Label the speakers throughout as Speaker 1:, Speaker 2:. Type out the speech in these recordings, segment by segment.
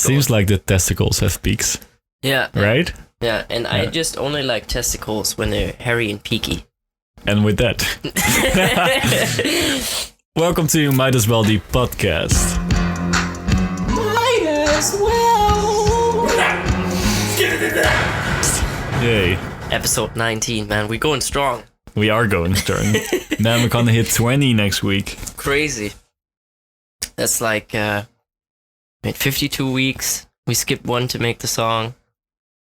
Speaker 1: Seems like the testicles have peaks.
Speaker 2: Yeah.
Speaker 1: Right?
Speaker 2: Yeah, and I just only like testicles when they're hairy and peaky.
Speaker 1: And with that, welcome to Might As Well the podcast.
Speaker 2: Might as well.
Speaker 1: Yay.
Speaker 2: Episode 19, man. We're going strong.
Speaker 1: We are going strong. Man, we're gonna hit 20 next week.
Speaker 2: Crazy. That's like 52 weeks. We skipped one to make the song.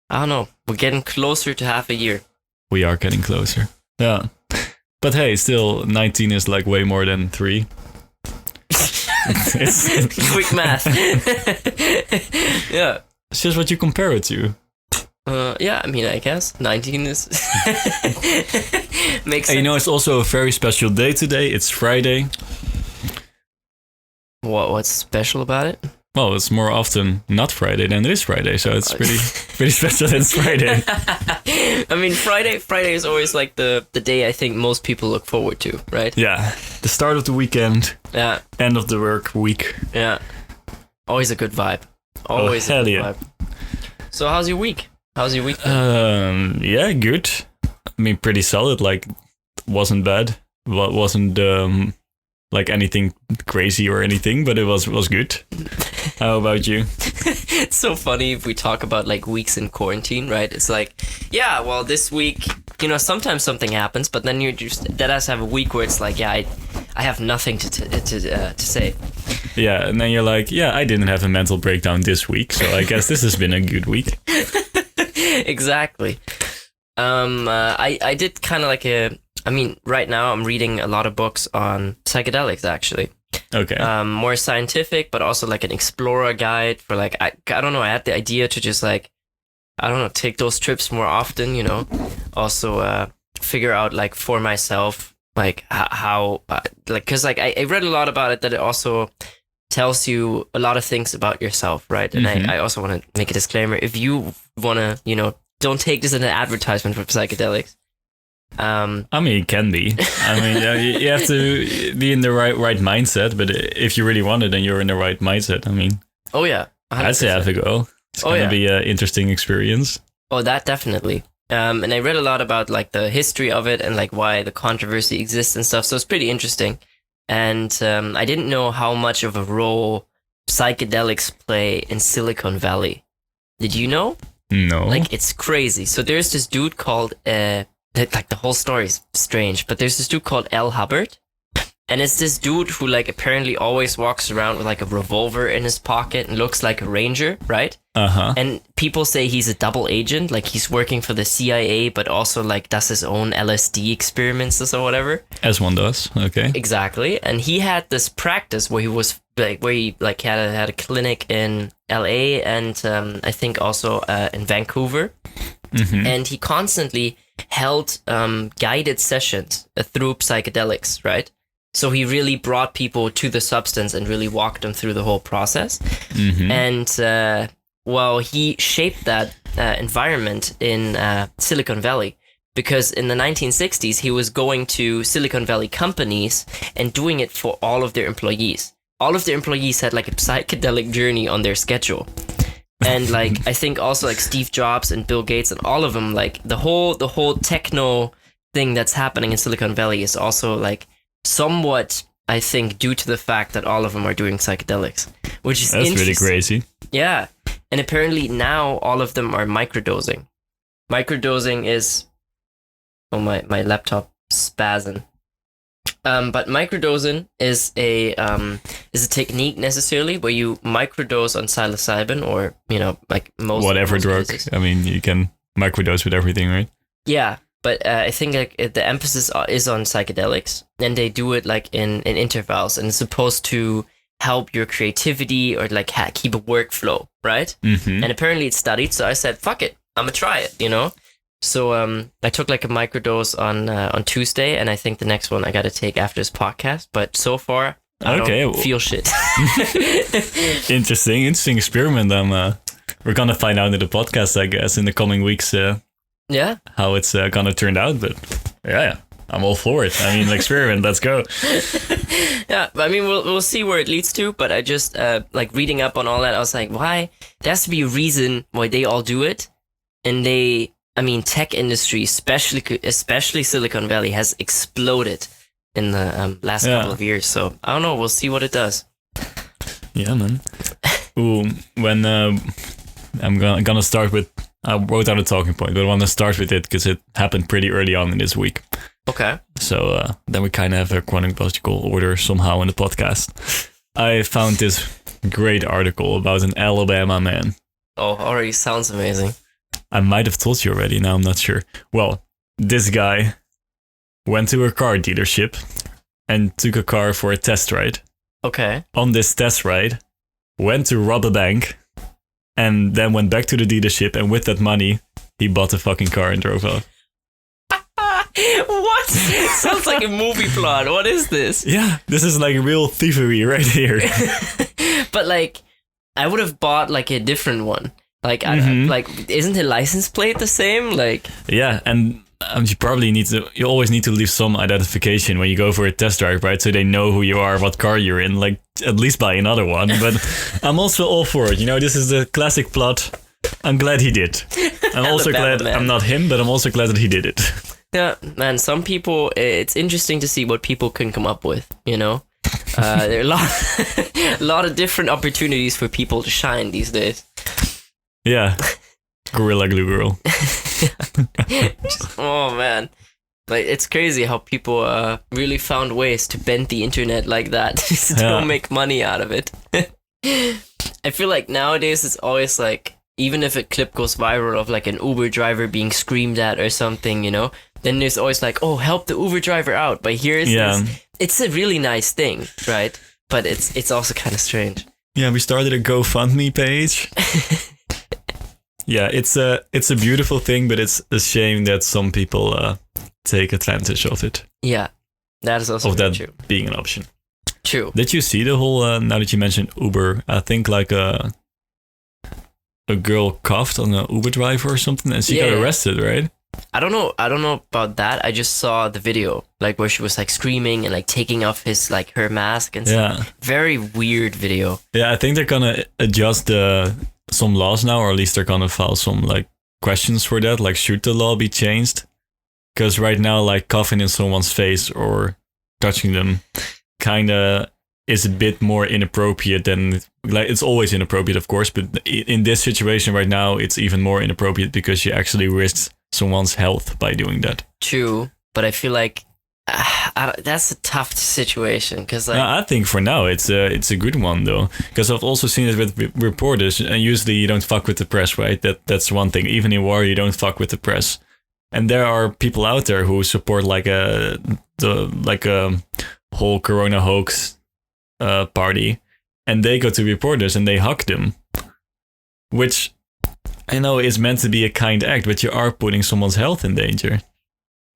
Speaker 2: I don't know. We're getting closer to half a year.
Speaker 1: We are getting closer. Yeah. But hey, still, 19 is like way more than 3.
Speaker 2: Quick math. Yeah.
Speaker 1: It's just what you compare it to.
Speaker 2: Yeah, I mean, I guess 19 is... Makes sense.
Speaker 1: You know, it's also a very special day today. It's Friday.
Speaker 2: What's special about it?
Speaker 1: Well, it's more often not Friday than it is Friday, so it's pretty special that it's Friday.
Speaker 2: I mean, Friday is always like the day I think most people look forward to, right?
Speaker 1: Yeah, the start of the weekend.
Speaker 2: Yeah.
Speaker 1: End of the work week.
Speaker 2: Yeah. Always a good vibe. Always
Speaker 1: hell
Speaker 2: a good
Speaker 1: yeah.
Speaker 2: vibe. So how's your week?
Speaker 1: Yeah, good. I mean, pretty solid. Like, wasn't bad. Wasn't like anything crazy or anything, but it was good. How about you?
Speaker 2: It's so funny if we talk about like weeks in quarantine, right? It's like, yeah, well, this week, you know, sometimes something happens, but then you just deadass have a week where it's like, yeah, I have nothing to say.
Speaker 1: Yeah, and then you're like, yeah, I didn't have a mental breakdown this week, so I guess this has been a good week.
Speaker 2: Exactly. I did kind of like right now I'm reading a lot of books on psychedelics, actually.
Speaker 1: Okay.
Speaker 2: More scientific, but also like an explorer guide for like, I don't know, I had the idea to just like, I don't know, take those trips more often, you know, also figure out like for myself, like how like, cause like I read a lot about it, that it also tells you a lot of things about yourself, right? And I also want to make a disclaimer, if you want to, you know, don't take this as an advertisement for psychedelics.
Speaker 1: I mean, it can be. I mean, you have to be in the right mindset, but if you really want it, then you're in the right mindset. I mean,
Speaker 2: oh yeah, 100%.
Speaker 1: I'd say have a go. It's gonna be an interesting experience.
Speaker 2: Oh, that definitely. And I read a lot about like the history of it and like why the controversy exists and stuff. So it's pretty interesting. And I didn't know how much of a role psychedelics play in Silicon Valley. Did you know?
Speaker 1: No.
Speaker 2: Like, it's crazy. So there's this dude called, like the whole story is strange, but there's this dude called L. Hubbard. And it's this dude who like apparently always walks around with like a revolver in his pocket and looks like a ranger, right?
Speaker 1: Uh-huh.
Speaker 2: And people say he's a double agent, like he's working for the CIA, but also like does his own LSD experiments or whatever.
Speaker 1: As one does, okay.
Speaker 2: Exactly. And he had this practice where he was like, where he like had a clinic in LA and I think also in Vancouver.
Speaker 1: Mm-hmm.
Speaker 2: And he constantly held guided sessions through psychedelics, right? So he really brought people to the substance and really walked them through the whole process.
Speaker 1: Mm-hmm.
Speaker 2: And he shaped that environment in Silicon Valley, because in the 1960s, he was going to Silicon Valley companies and doing it for all of their employees. All of their employees had like a psychedelic journey on their schedule. And like, I think also like Steve Jobs and Bill Gates and all of them, like the whole techno thing that's happening in Silicon Valley is also like somewhat, I think, due to the fact that all of them are doing psychedelics, which is
Speaker 1: that's really crazy.
Speaker 2: Yeah. And apparently now all of them are microdosing. Microdosing is... Oh, my laptop spazzing. But microdosing is a technique necessarily where you microdose on psilocybin or, you know, like most
Speaker 1: drug.
Speaker 2: cases.
Speaker 1: I mean, you can microdose with everything, right?
Speaker 2: Yeah. But I think like the emphasis is on psychedelics, and they do it like in intervals, and it's supposed to help your creativity or like keep a workflow, right?
Speaker 1: Mm-hmm.
Speaker 2: And apparently it's studied, so I said, fuck it, I'm gonna try it, you know? So I took like a microdose on Tuesday, and I think the next one I gotta take after this podcast, but so far I don't feel shit.
Speaker 1: Interesting experiment. We're gonna find out in the podcast, I guess, in the coming weeks.
Speaker 2: Yeah,
Speaker 1: how it's gonna turn out, but yeah. I'm all for it. I mean, experiment. Let's go.
Speaker 2: Yeah, I mean, we'll see where it leads to. But I just like reading up on all that. I was like, why? There has to be a reason why they all do it, and I mean, tech industry, especially Silicon Valley, has exploded in the last couple of years. So I don't know. We'll see what it does.
Speaker 1: Yeah, man. Ooh, when I'm gonna start with. I wrote down a talking point, but I want to start with it because it happened pretty early on in this week.
Speaker 2: Okay.
Speaker 1: So then we kind of have a chronological order somehow in the podcast. I found this great article about an Alabama man.
Speaker 2: Oh, already sounds amazing.
Speaker 1: I might have told you already, now I'm not sure. Well, this guy went to a car dealership and took a car for a test ride.
Speaker 2: Okay.
Speaker 1: On this test ride, went to rob a bank, and then went back to the dealership, and with that money, he bought a fucking car and drove off.
Speaker 2: What? Sounds like a movie plot. What is this?
Speaker 1: Yeah, this is like real thievery right here.
Speaker 2: But like, I would have bought like a different one. Like, like, isn't the license plate the same? Like,
Speaker 1: yeah, and you always need to leave some identification when you go for a test drive, right? So they know who you are, what car you're in. Like, at least buy another one. But I'm also all for it. You know, this is the classic plot. I'm glad he did. I'm also glad I'm not him, but I'm also glad that he did it.
Speaker 2: Yeah, man. Some people, it's interesting to see what people can come up with. You know, there are a lot of different opportunities for people to shine these days.
Speaker 1: Yeah. Gorilla Glue Girl.
Speaker 2: Oh man, like it's crazy how people really found ways to bend the internet like that to still make money out of it. I feel like nowadays it's always like, even if a clip goes viral of like an Uber driver being screamed at or something, you know, then there's always like, oh, help the Uber driver out. But here's this. It's a really nice thing, right? But it's also kind of strange.
Speaker 1: Yeah, we started a GoFundMe page. Yeah, it's a beautiful thing, but it's a shame that some people take advantage of it.
Speaker 2: Yeah, that is also true.
Speaker 1: Being an option.
Speaker 2: True.
Speaker 1: Did you see the whole? Now that you mentioned Uber, I think like a girl coughed on an Uber driver or something, and she got arrested, right? I don't know
Speaker 2: about that. I just saw the video, like where she was like screaming and like taking off her mask and stuff. Yeah. Very weird video.
Speaker 1: Yeah, I think they're gonna adjust some laws now, or at least they're gonna file some like questions for that. Like, should the law be changed? Because right now, like coughing in someone's face or touching them, kind of is a bit more inappropriate than, like, it's always inappropriate, of course, but in this situation right now, it's even more inappropriate because you actually risk someone's health by doing that.
Speaker 2: True, but I feel like that's a tough situation because like,
Speaker 1: I think for now it's a good one though, because I've also seen it with reporters, and usually you don't fuck with the press, right? That's one thing. Even in war, you don't fuck with the press, and there are people out there who support like a whole Corona hoax party, and they go to reporters and they hug them, which I know is meant to be a kind act, but you are putting someone's health in danger.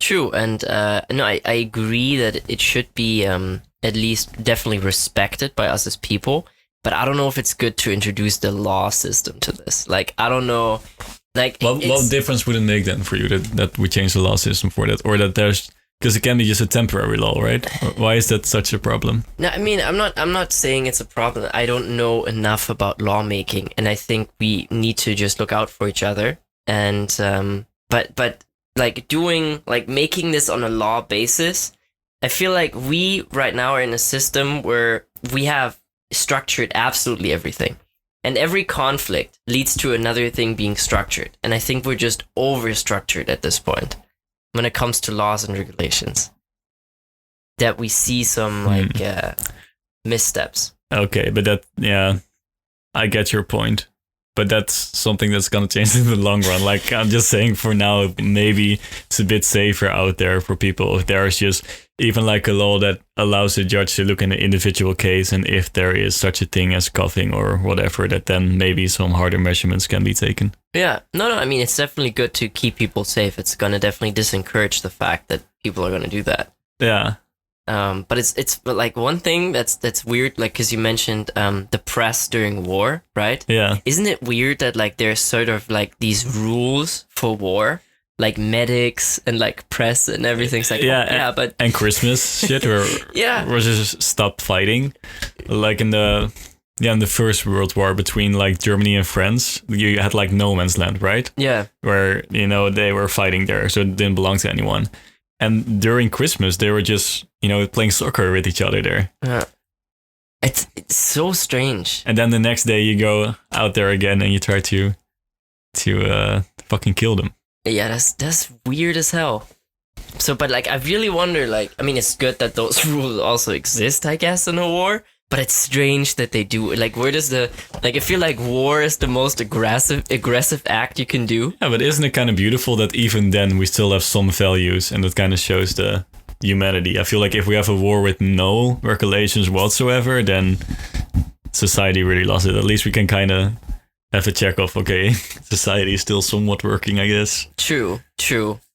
Speaker 2: True, and no, I agree that it should be at least definitely respected by us as people, but I don't know if it's good to introduce the law system to this. Like, I don't know, like...
Speaker 1: What difference would it make then for you that we change the law system for that, or that there's... Because it can be just a temporary law, right? Why is that such a problem?
Speaker 2: No, I mean, I'm not saying it's a problem. I don't know enough about lawmaking, and I think we need to just look out for each other. And but like making this on a law basis, I feel like we right now are in a system where we have structured absolutely everything, and every conflict leads to another thing being structured. And I think we're just over-structured at this point when it comes to laws and regulations, that we see some missteps.
Speaker 1: Okay, but I get your point. But that's something that's going to change in the long run. Like, I'm just saying for now, maybe it's a bit safer out there for people. If there's just even like a law that allows the judge to look in an individual case, and if there is such a thing as coughing or whatever, that then maybe some harder measurements can be taken.
Speaker 2: Yeah, no, I mean, it's definitely good to keep people safe. It's going to definitely disencourage the fact that people are going to do that.
Speaker 1: Yeah.
Speaker 2: But it's like one thing that's weird, like, because you mentioned the press during war, right?
Speaker 1: Yeah.
Speaker 2: Isn't it weird that like there's sort of like these rules for war like medics and like press and everything's like, but
Speaker 1: and Christmas shit, or just stop fighting, like in the First World War between like Germany and France, you had like no man's land, right?
Speaker 2: Yeah,
Speaker 1: where they were fighting there, so it didn't belong to anyone. And during Christmas, they were just playing soccer with each other there.
Speaker 2: It's so strange.
Speaker 1: And then the next day you go out there again and you try to fucking kill them.
Speaker 2: Yeah, that's weird as hell. So, but like, I really wonder, like, I mean, it's good that those rules also exist, I guess, in a war. But it's strange that they do. Like, where does I feel like war is the most aggressive act you can do.
Speaker 1: Yeah, but isn't it kind of beautiful that even then we still have some values, and that kind of shows the humanity? I feel like if we have a war with no regulations whatsoever, then society really lost it. At least we can kind of have a check of, okay, society is still somewhat working, I guess.
Speaker 2: True.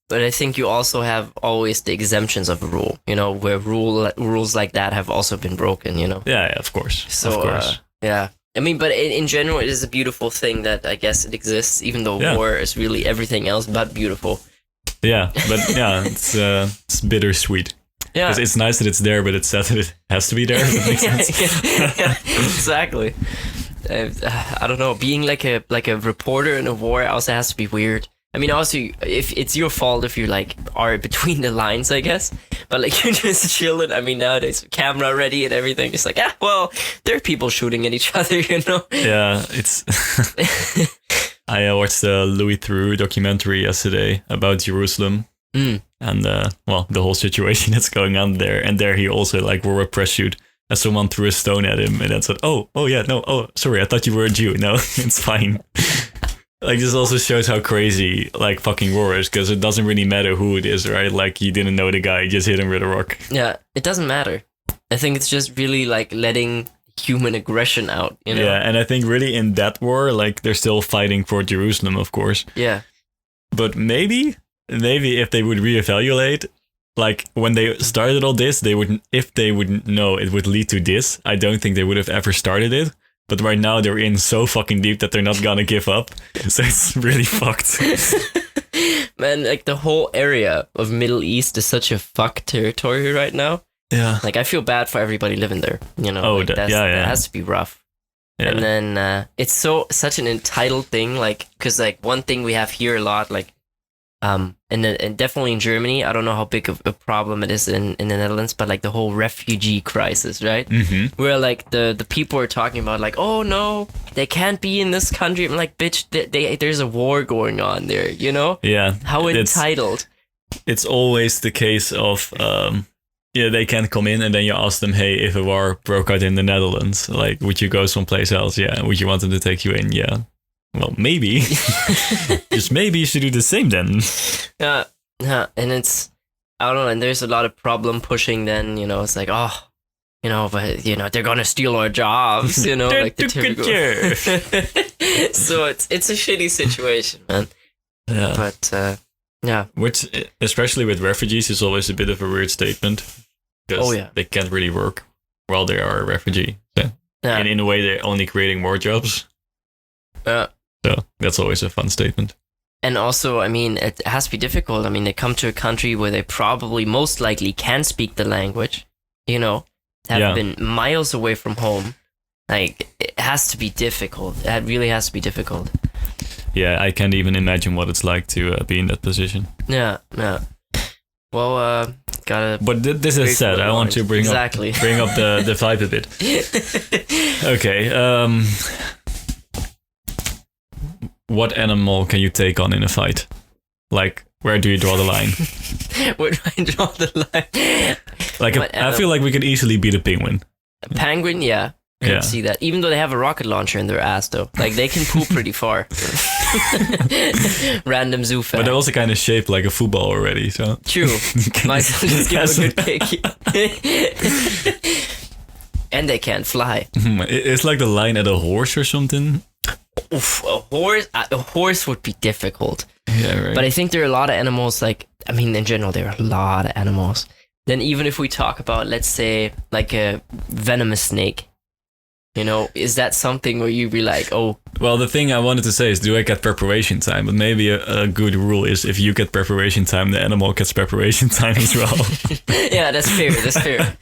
Speaker 2: But I think you also have always the exemptions of a rule, where rules like that have also been broken,
Speaker 1: Yeah, of course.
Speaker 2: So,
Speaker 1: of course.
Speaker 2: Yeah. I mean, but in general, it is a beautiful thing that I guess it exists, even though war is really everything else but beautiful.
Speaker 1: Yeah, but it's bittersweet. Yeah. Because it's nice that it's there, but it's sad that it has to be there. If that makes sense.
Speaker 2: Yeah, exactly. I don't know. Being like a reporter in a war also has to be weird. I mean, also, if it's your fault if you like are between the lines, I guess. But like you're just chilling. I mean, nowadays camera ready and everything. It's like, well, there are people shooting at each other,
Speaker 1: Yeah, it's. I watched the Louis Theroux documentary yesterday about Jerusalem. And the whole situation that's going on there. And there he also like wore a press suit as someone threw a stone at him and then said, oh yeah, no, oh sorry, I thought you were a Jew. No, it's fine. Like, this also shows how crazy like fucking war is, because it doesn't really matter who it is, right? Like, you didn't know the guy, you just hit him with a rock.
Speaker 2: Yeah, it doesn't matter. I think it's just really like letting human aggression out,
Speaker 1: Yeah, and I think really in that war, like, they're still fighting for Jerusalem, of course.
Speaker 2: Yeah.
Speaker 1: But maybe if they would reevaluate, like, when they started all this, if they wouldn't know it would lead to this, I don't think they would have ever started it. But right now they're in so fucking deep that they're not gonna give up. So it's really fucked.
Speaker 2: Man, like the whole area of Middle East is such a fuck territory right now.
Speaker 1: Yeah.
Speaker 2: Like I feel bad for everybody living there.
Speaker 1: Oh,
Speaker 2: like, that has to be rough. Yeah. And then it's such an entitled thing, like, because like one thing we have here a lot, like, and definitely in Germany, I don't know how big of a problem it is in the Netherlands, but like the whole refugee crisis, right?
Speaker 1: Mm-hmm.
Speaker 2: Where like the people are talking about like, oh no, they can't be in this country. I'm like, bitch, there's a war going on there,
Speaker 1: Yeah.
Speaker 2: How entitled.
Speaker 1: It's always the case of, they can't come in, and then you ask them, hey, if a war broke out in the Netherlands, like, would you go someplace else? Yeah. Would you want them to take you in? Yeah. Well, maybe. Just maybe you should do the same then.
Speaker 2: Yeah, and it's, I don't know, and there's a lot of problem pushing then, it's like, but, they're gonna steal our jobs, like the typical. So it's a shitty situation, man.
Speaker 1: Yeah.
Speaker 2: But, yeah.
Speaker 1: Which, especially with refugees, is always a bit of a weird statement. Because they can't really work while they are a refugee. So, and in a way, they're only creating more jobs. So that's always a fun statement.
Speaker 2: And also, I mean, it has to be difficult. I mean, they come to a country where they probably most likely can speak the language, have been miles away from home. Like, it has to be difficult. It really has to be difficult.
Speaker 1: Yeah, I can't even imagine what it's like to be in that position.
Speaker 2: Yeah. Well, gotta.
Speaker 1: But this is said. I want to bring up the vibe a bit. Okay. What animal can you take on in a fight? Like, where do you draw the line?
Speaker 2: Where do I draw the line?
Speaker 1: Like, I feel like we could easily beat a penguin.
Speaker 2: A penguin, yeah. I can see that. Even though they have a rocket launcher in their ass, though. Like, they can poop pretty far. Random zoo fact.
Speaker 1: But they're also kind of shaped like a football already, so...
Speaker 2: True. Might just give them a good kick. And they can't fly.
Speaker 1: It's like the line at a horse or something.
Speaker 2: Oof, a horse would be difficult.
Speaker 1: Yeah, right.
Speaker 2: But I think there are a lot of animals, like, I mean, in general, there are a lot of animals. Then even if we talk about, let's say, like a venomous snake, You know, is that something where you be like, oh,
Speaker 1: Well, the thing I wanted to say is, do I get preparation time? But maybe a good rule is, if you get preparation time, the animal gets preparation time as well.
Speaker 2: yeah, that's fair. That's fair.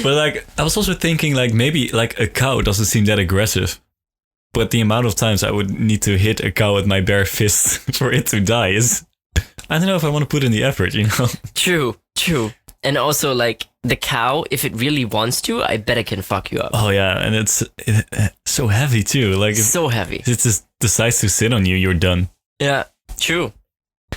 Speaker 1: But like, I was also thinking, like, maybe like a cow doesn't seem that aggressive. But the amount of times I would need to hit a cow with my bare fist for it to die is, I don't know if I want to put in the effort, you know?
Speaker 2: True. And also, like, the cow, if it really wants to, I bet it can fuck you up.
Speaker 1: Oh yeah, and it's so heavy too. Like, if
Speaker 2: So heavy.
Speaker 1: it just decides to sit on you, you're done.
Speaker 2: Yeah, true.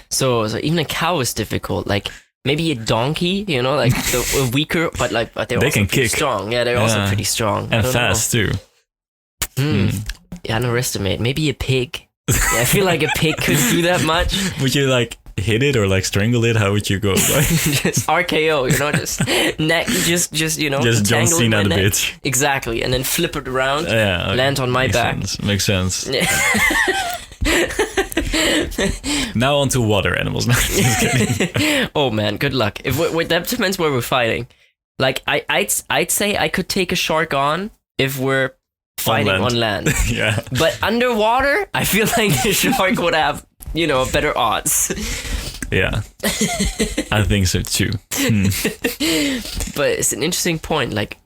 Speaker 2: So even a cow is difficult. Like, maybe a donkey, you know, like the weaker, but they're
Speaker 1: They
Speaker 2: also
Speaker 1: can
Speaker 2: pretty
Speaker 1: kick.
Speaker 2: strong. Yeah, they're also pretty strong. I
Speaker 1: And
Speaker 2: don't
Speaker 1: fast too.
Speaker 2: know. Yeah, underestimate. Maybe a pig. Yeah, I feel like a pig could do that much.
Speaker 1: Would you like hit it or like strangle it? How would you go?
Speaker 2: Just RKO, you know, just neck, just you know,
Speaker 1: Just John
Speaker 2: tangle in
Speaker 1: Cena
Speaker 2: my
Speaker 1: the
Speaker 2: neck.
Speaker 1: bitch.
Speaker 2: Exactly, and then flip it around,
Speaker 1: Yeah. Okay.
Speaker 2: land on my back.
Speaker 1: Makes sense. Now on to water animals. No, just kidding.
Speaker 2: Oh man, good luck. If that depends where we're fighting. Like I'd say I could take a shark on if we're fighting on land.
Speaker 1: Yeah.
Speaker 2: But underwater, I feel like the shark would have, you know, better odds.
Speaker 1: Yeah. I think so too.
Speaker 2: But it's an interesting point. Like,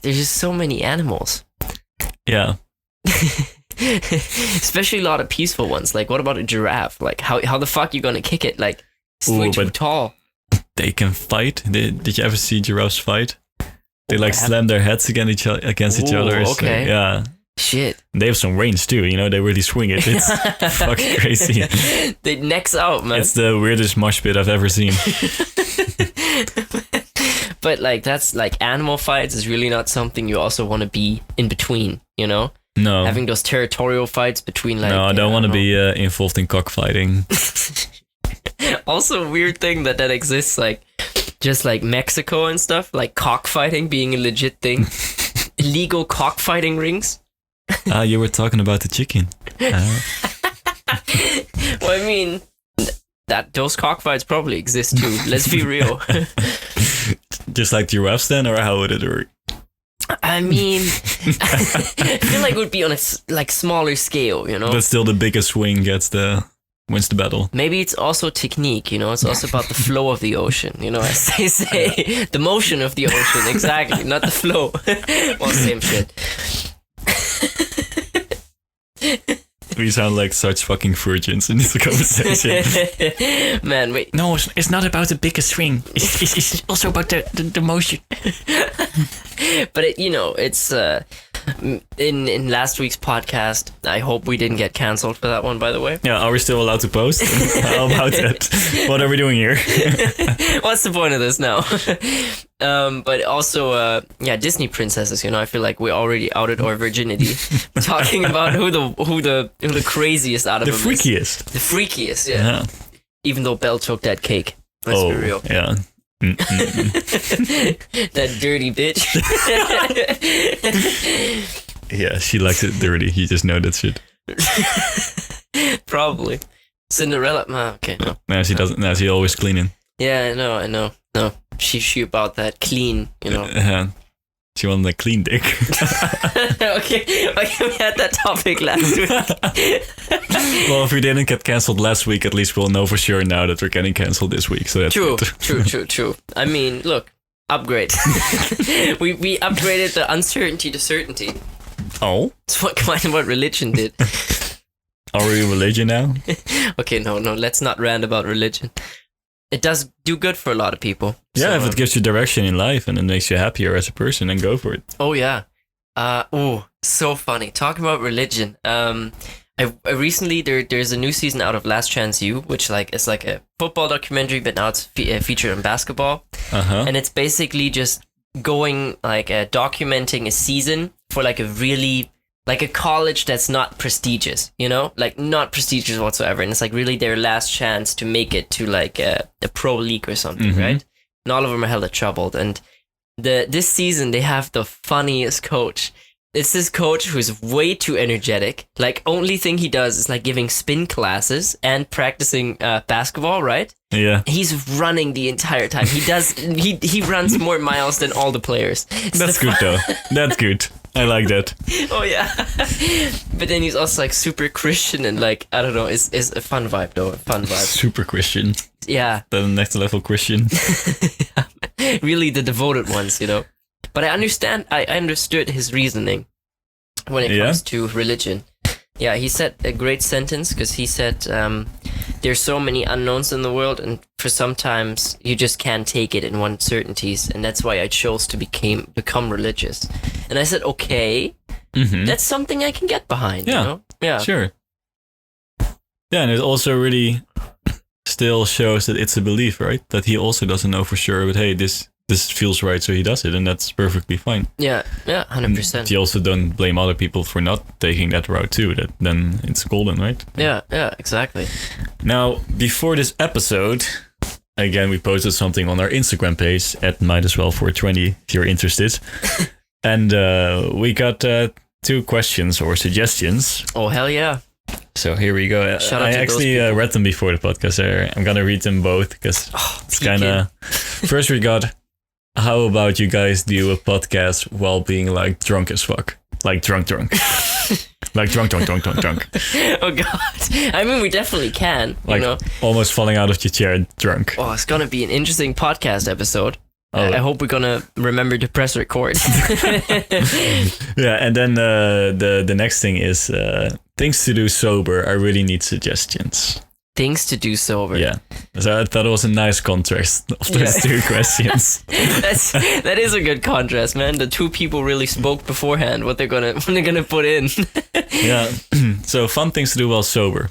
Speaker 2: there's just so many animals.
Speaker 1: Yeah.
Speaker 2: Especially a lot of peaceful ones. Like, what about a giraffe? Like, how the fuck you gonna kick it? Like, it's way
Speaker 1: Ooh,
Speaker 2: too
Speaker 1: but-
Speaker 2: tall.
Speaker 1: They can fight. Did you ever see giraffes fight? They like slam their heads against each other. So,
Speaker 2: okay.
Speaker 1: yeah.
Speaker 2: Shit.
Speaker 1: They have some range too, you know, they really swing it. It's fucking crazy.
Speaker 2: The neck's out, man.
Speaker 1: It's the weirdest mosh pit I've ever seen.
Speaker 2: But like, that's like, animal fights is really not something you also want to be in between, you know?
Speaker 1: No.
Speaker 2: Having those territorial fights between like...
Speaker 1: No, I don't want to be involved in cockfighting.
Speaker 2: Also, a weird thing that exists, like, just like Mexico and stuff, like cockfighting being a legit thing. Illegal cockfighting rings.
Speaker 1: You were talking about the chicken.
Speaker 2: Well, I mean, those cockfights probably exist too. Let's be real.
Speaker 1: Just like giraffes then, or how would it work?
Speaker 2: I mean, I feel like it would be on a like smaller scale, you know?
Speaker 1: But still, the biggest swing wins the battle.
Speaker 2: Maybe it's also technique, you know? It's also about the flow of the ocean, you know, as they say. The motion of the ocean, exactly, not the flow. Well, same shit.
Speaker 1: We sound like such fucking virgins in this conversation.
Speaker 2: Man, wait.
Speaker 1: No, it's not about the biggest swing. It's also about the motion.
Speaker 2: But it's in last week's podcast. I hope we didn't get cancelled for that one, by the way.
Speaker 1: Yeah, are we still allowed to post? How about that? What are we doing here?
Speaker 2: What's the point of this now? But also, Disney princesses. You know, I feel like we already outed our virginity, talking about who the craziest out of
Speaker 1: The
Speaker 2: them
Speaker 1: freakiest.
Speaker 2: is. The freakiest, yeah. Even though Belle took that cake. Let's be real.
Speaker 1: Yeah.
Speaker 2: That dirty bitch.
Speaker 1: Yeah, she likes it dirty. You just know that shit.
Speaker 2: Probably. Cinderella. Okay, no.
Speaker 1: No, she doesn't. No, she's always cleaning.
Speaker 2: Yeah, I know. No, she about that clean, you know.
Speaker 1: She wanted a clean dick.
Speaker 2: okay, we had that topic last week.
Speaker 1: Well, if we didn't get cancelled last week, at least we'll know for sure now that we're getting cancelled this week. So that's
Speaker 2: True.
Speaker 1: good.
Speaker 2: True. I mean, look, upgrade. we upgraded the uncertainty to certainty.
Speaker 1: Oh?
Speaker 2: It's what religion did.
Speaker 1: Are we religion now?
Speaker 2: Okay, no, let's not rant about religion. It does do good for a lot of people.
Speaker 1: Yeah,
Speaker 2: So,
Speaker 1: if it gives you direction in life and it makes you happier as a person, then go for it.
Speaker 2: Oh yeah. So funny. Talking about religion. I recently there's a new season out of Last Chance U, which is like a football documentary, but now it's featured in basketball. And it's basically just going documenting a season for like a really like a college that's not prestigious, you know, like not prestigious whatsoever, and it's like really their last chance to make it to like a pro league or something, right? And all of them are hella troubled. And this season they have the funniest coach. It's this coach who's way too energetic. Like, only thing he does is like giving spin classes and practicing basketball, right?
Speaker 1: Yeah.
Speaker 2: He's running the entire time. He runs more miles than all the players.
Speaker 1: That's good though. That's good. I like that.
Speaker 2: Oh yeah. But then he's also like super Christian and like, I don't know, it's a fun vibe though. A fun vibe.
Speaker 1: Super Christian.
Speaker 2: Yeah.
Speaker 1: The next level Christian.
Speaker 2: Really the devoted ones, you know. But I understood his reasoning when it comes to religion. Yeah, he said a great sentence because he said there's so many unknowns in the world, and for sometimes you just can't take it in one certainties, and that's why I chose to become religious. And I said, okay, that's something I can get behind.
Speaker 1: Yeah,
Speaker 2: you know? Yeah,
Speaker 1: sure. Yeah, and it also really still shows that it's a belief, right? That he also doesn't know for sure, but hey, this feels right, so he does it, and that's perfectly fine.
Speaker 2: Yeah, 100%.
Speaker 1: You also don't blame other people for not taking that route too. Then it's golden, right?
Speaker 2: Yeah, exactly.
Speaker 1: Now, before this episode, again, we posted something on our Instagram page at mightaswell420 if you're interested. And we got 2 questions or suggestions.
Speaker 2: Oh, hell yeah.
Speaker 1: So here we go.
Speaker 2: Shout out
Speaker 1: I
Speaker 2: to
Speaker 1: actually
Speaker 2: those
Speaker 1: read them before the podcast. I'm going to read them both because it's kind of... First we got, how about you guys do a podcast while being like drunk as fuck? Like drunk. Like drunk.
Speaker 2: Oh god. I mean, we definitely can.
Speaker 1: Like
Speaker 2: you know?
Speaker 1: Almost falling out of your chair drunk.
Speaker 2: Oh, it's gonna be an interesting podcast episode. I hope we're gonna remember to press record.
Speaker 1: Yeah, and then the next thing is things to do sober. I really need suggestions.
Speaker 2: Things to do sober.
Speaker 1: Yeah, so I thought it was a nice contrast of those 2 questions.
Speaker 2: That is a good contrast, man. The 2 people really spoke beforehand what they're gonna put in.
Speaker 1: Yeah. So fun things to do while sober.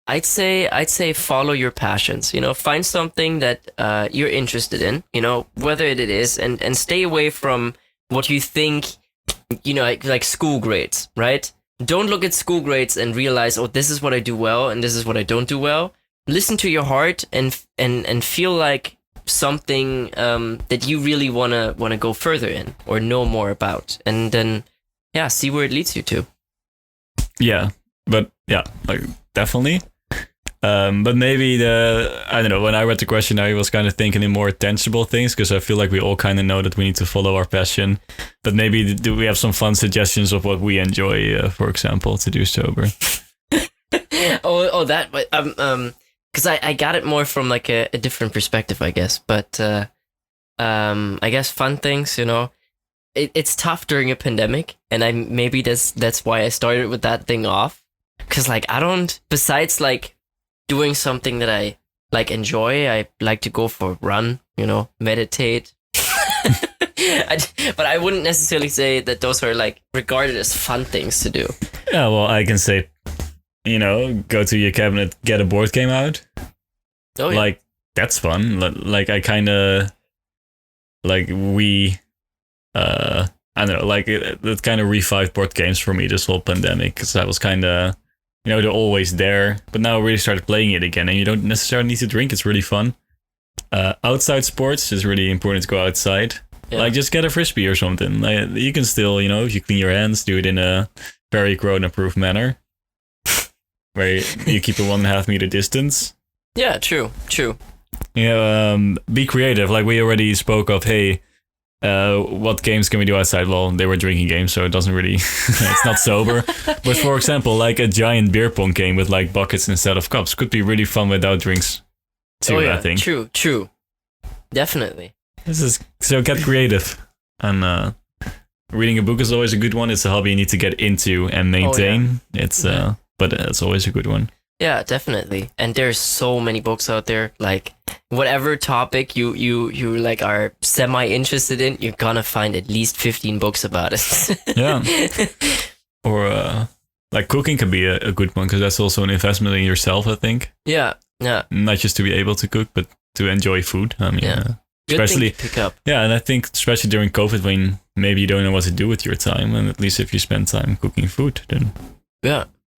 Speaker 2: I'd say follow your passions. You know, find something that you're interested in. You know, whether it is, and stay away from what you think. You know, like school grades, right? Don't look at school grades and realize, oh, this is what I do well and this is what I don't do well. Listen to your heart and feel like something that you really wanna go further in or know more about, and then see where it leads you to. Yeah,
Speaker 1: but like definitely. But maybe I don't know, when I read the question, I was kind of thinking in more tangible things, because I feel like we all kind of know that we need to follow our passion. But maybe do we have some fun suggestions of what we enjoy, for example, to do sober?
Speaker 2: That, but because I got it more from like a different perspective, I guess. But I guess fun things, you know, it's tough during a pandemic, and maybe that's why I started with that thing off, because like I don't, besides like doing something that I like enjoy, I like to go for a run, you know, meditate. But I wouldn't necessarily say that those are like regarded as fun things to do.
Speaker 1: Yeah, well, I can say, you know, go to your cabinet, get a board game out.
Speaker 2: Oh, yeah.
Speaker 1: Like, that's fun. Like, I kind of, like, I don't know, like, it kind of revived board games for me this whole pandemic, because I was kind of, you know, they're always there, but now I really started playing it again, and you don't necessarily need to drink. It's really fun. Outside sports is really important to go outside. Yeah. Like, just get a frisbee or something. Like, you can still, you know, if you clean your hands, do it in a very corona-proof manner, where you keep a 1.5 meter distance.
Speaker 2: Yeah, true.
Speaker 1: You know, be creative. Like we already spoke of, hey, what games can we do outside? Well, they were drinking games, so it doesn't really, it's not sober. But for example, like a giant beer pong game with like buckets instead of cups could be really fun without drinks too, I think.
Speaker 2: True. Definitely.
Speaker 1: So get creative. And reading a book is always a good one. It's a hobby you need to get into and maintain. But it's always a good one.
Speaker 2: Yeah, definitely. And there's so many books out there. Like whatever topic you like are semi interested in, you're gonna find at least 15 books about it.
Speaker 1: Yeah. Or like cooking can be a good one, because that's also an investment in yourself, I think.
Speaker 2: Yeah.
Speaker 1: Not just to be able to cook, but to enjoy food. I mean, especially
Speaker 2: good thing to pick up.
Speaker 1: Yeah, and I think especially during COVID, when maybe you don't know what to do with your time, and at least if you spend time cooking food, then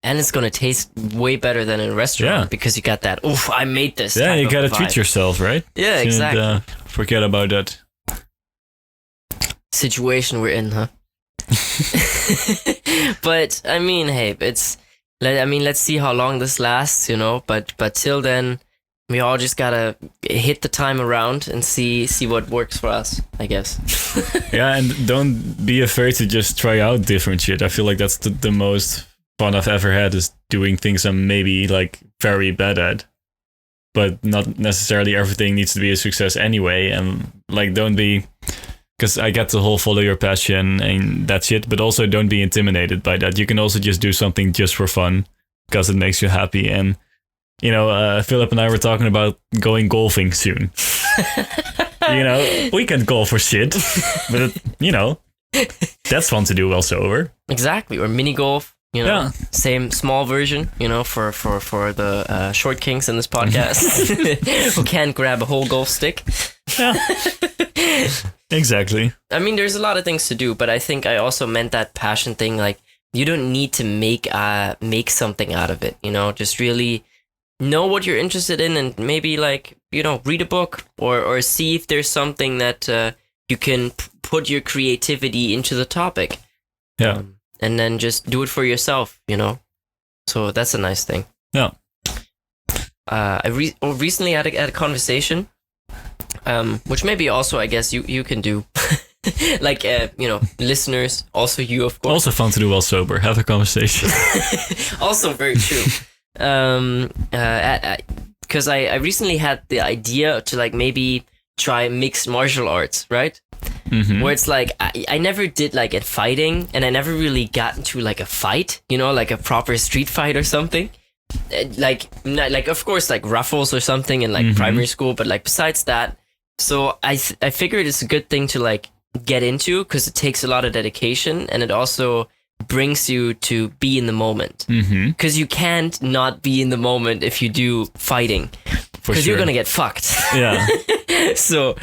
Speaker 2: and it's gonna taste way better than in a restaurant, because you got that. Oof, I made this.
Speaker 1: Yeah, you gotta treat yourself, right?
Speaker 2: Yeah, exactly.
Speaker 1: And, forget about that
Speaker 2: situation we're in, huh? But I mean, hey, let's see how long this lasts, you know. But till then, we all just gotta hit the time around and see what works for us, I guess.
Speaker 1: Yeah, and don't be afraid to just try out different shit. I feel like that's the most fun I've ever had, is doing things I'm maybe like very bad at, but not necessarily everything needs to be a success anyway. And like, don't be, because I get the whole follow your passion and that shit, but also don't be intimidated by that. You can also just do something just for fun because it makes you happy. And Philip and I were talking about going golfing soon. We can golf for shit, but that's fun to do while sober.
Speaker 2: Exactly, or mini golf. Same small version. For the short kinks in this podcast who can't grab a whole golf stick.
Speaker 1: Yeah. Exactly.
Speaker 2: I mean, there's a lot of things to do, but I think I also meant that passion thing. Like, you don't need to make something out of it. Just really know what you're interested in, and maybe read a book or see if there's something that you can put your creativity into the topic.
Speaker 1: Yeah.
Speaker 2: And then just do it for yourself, So that's a nice thing.
Speaker 1: Yeah.
Speaker 2: I recently had a conversation, which maybe also I guess you can do. Listeners, also you, of course.
Speaker 1: Also fun to do while sober. Have a conversation.
Speaker 2: Also very true. Because I recently had the idea to maybe try mixed martial arts, right?
Speaker 1: Mm-hmm.
Speaker 2: Where it's I never did a fighting, and I never really got into a fight, like a proper street fight or something. Of course ruffles or something in primary school, but besides that, so I figured it's a good thing to get into, because it takes a lot of dedication, and it also brings you to be in the moment, because you can't not be in the moment if you do fighting, because you're gonna get fucked.
Speaker 1: Yeah.
Speaker 2: So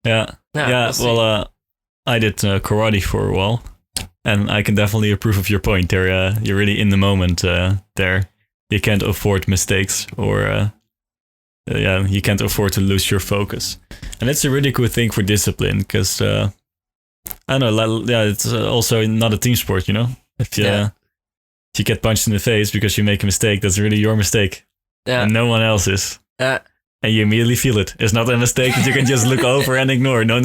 Speaker 1: yeah. Well, I did karate for a while, and I can definitely approve of your point there. You're really in the moment there. You can't afford mistakes, or you can't afford to lose your focus. And it's a really good thing for discipline, because I don't know, it's also not a team sport, If you get punched in the face because you make a mistake, that's really your mistake, and no one else's. And you immediately feel it. It's not a mistake that you can just look over and ignore. No.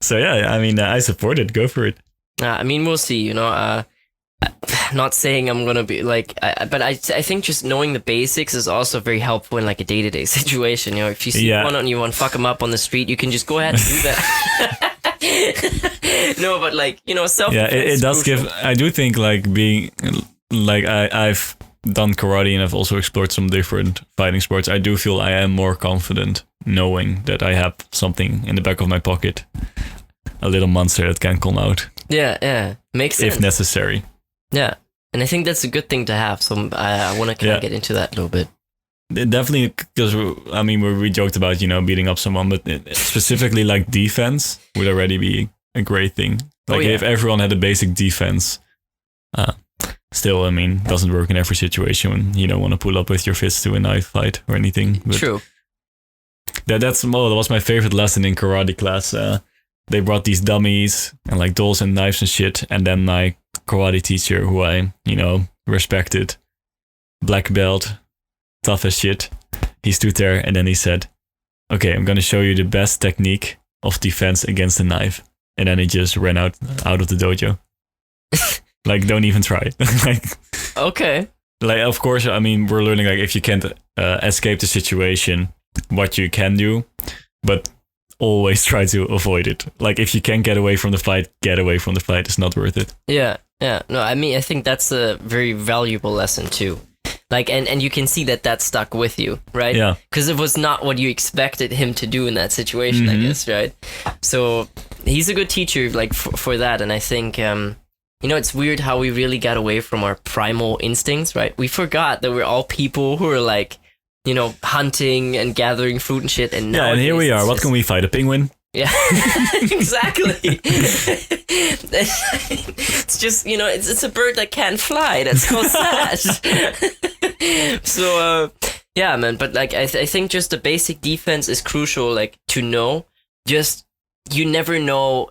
Speaker 1: So yeah, I mean, I support it. Go for it.
Speaker 2: I mean, we'll see. Not saying I'm gonna be but I think just knowing the basics is also very helpful in a day-to-day situation. If you see one and you want to fuck them up on the street, you can just go ahead and do that. No, but self. Yeah,
Speaker 1: it does give. I do think being I've done karate, and I've also explored some different fighting sports. I do feel I am more confident knowing that I have something in the back of my pocket, a little monster that can come out.
Speaker 2: Yeah, makes sense.
Speaker 1: If necessary.
Speaker 2: Yeah, and I think that's a good thing to have. So I want to kind of get into that a little bit.
Speaker 1: Definitely, because we joked about beating up someone, but specifically defense would already be a great thing. If everyone had a basic defense. Still, doesn't work in every situation when you don't want to pull up with your fists to a knife fight or anything. But
Speaker 2: true.
Speaker 1: That was my favorite lesson in karate class. They brought these dummies and dolls and knives and shit, and then my karate teacher, who I respected, black belt, tough as shit, he stood there and then he said, "Okay, I'm gonna show you the best technique of defense against a knife," and then he just ran out of the dojo. Don't even try.
Speaker 2: Okay.
Speaker 1: Of course, we're learning if you can't escape the situation, what you can do, but always try to avoid it. If you can't get away from the fight, get away from the fight. It's not worth it.
Speaker 2: Yeah. No, I think that's a very valuable lesson too. And you can see that stuck with you, right?
Speaker 1: Yeah.
Speaker 2: Because it was not what you expected him to do in that situation, I guess, right? So he's a good teacher, for that, and I think. It's weird how we really got away from our primal instincts, right? We forgot that we're all people who are hunting and gathering fruit and shit. And
Speaker 1: and here we are. What can we fight? A penguin?
Speaker 2: Yeah, exactly. It's just, it's a bird that can't fly. That's so sad. So, yeah, man. But I think just the basic defense is crucial, to know. Just, you never know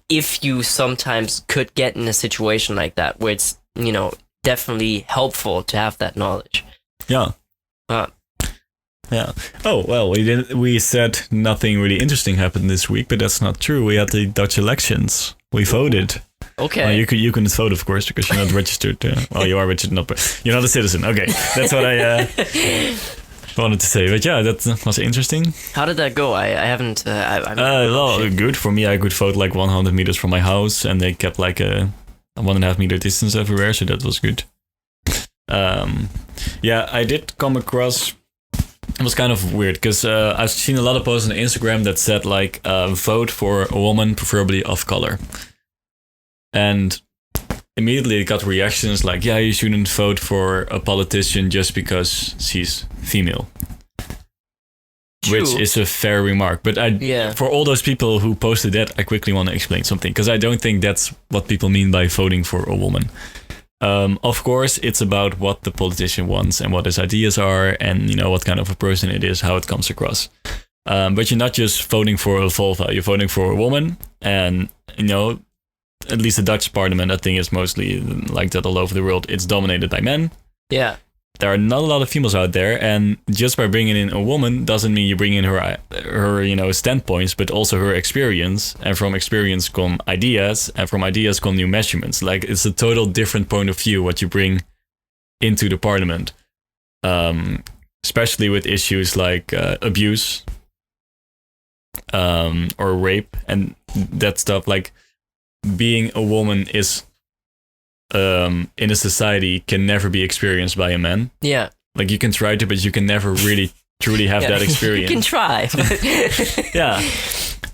Speaker 2: if you sometimes could get in a situation like that, where it's, definitely helpful to have that knowledge.
Speaker 1: Yeah. Yeah. Oh well, we said nothing really interesting happened this week, but that's not true. We had the Dutch elections. We voted.
Speaker 2: Okay.
Speaker 1: Well, you couldn't vote, of course, because you're not registered. Well, you are registered, but you're not a citizen. Okay, that's what I wanted to say. But yeah, that was interesting.
Speaker 2: How did that go? I haven't.
Speaker 1: Well, good for me. I could vote like 100 meters from my house, and they kept like a 1.5 meter distance everywhere, so that was good. Yeah, I did come across. It was kind of weird because I've seen a lot of posts on Instagram that said like vote for a woman, preferably of color, and immediately it got reactions like, yeah, you shouldn't vote for a politician just because she's female. True. Which is a fair remark, but for all those people who posted that, I quickly want to explain something because I don't think that's what people mean by voting for a woman. Of course, it's about what the politician wants and what his ideas are, and what kind of a person it is, how it comes across. But you're not just voting for a vulva; you're voting for a woman, and at least the Dutch parliament, I think, is mostly like that all over the world. It's dominated by men.
Speaker 2: Yeah.
Speaker 1: There are not a lot of females out there, and just by bringing in a woman doesn't mean you bring in her standpoints, but also her experience, and from experience come ideas, and from ideas come new measurements. Like, it's a total different point of view what you bring into the parliament, especially with issues like abuse or rape and that stuff. Like, being a woman is in a society can never be experienced by a man.
Speaker 2: Yeah.
Speaker 1: Like, you can try to, but you can never really truly have that experience.
Speaker 2: You can try.
Speaker 1: Yeah.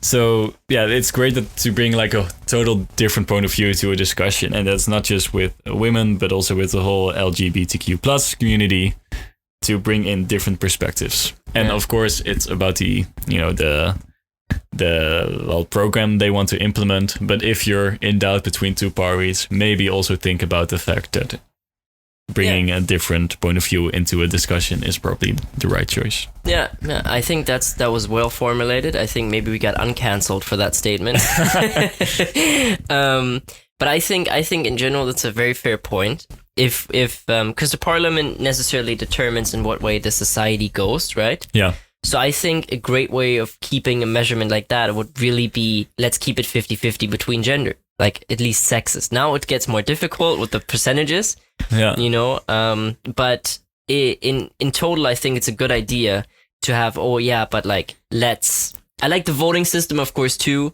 Speaker 1: So yeah, it's great to bring like a total different point of view to a discussion, and that's not just with women, but also with the whole LGBTQ plus community, to bring in different perspectives. And of course, it's about the program they want to implement. But if you're in doubt between two parties, maybe also think about the fact that bringing a different point of view into a discussion is probably the right choice.
Speaker 2: Yeah, I think that was well formulated. I think maybe we got uncancelled for that statement. But I think in general that's a very fair point. If because the parliament necessarily determines in what way the society goes, right?
Speaker 1: Yeah.
Speaker 2: So I think a great way of keeping a measurement like that would really be, let's keep it 50-50 between gender, like at least sexes. Now it gets more difficult with the percentages, but in total, I think it's a good idea to have, but like, I like the voting system, of course, too,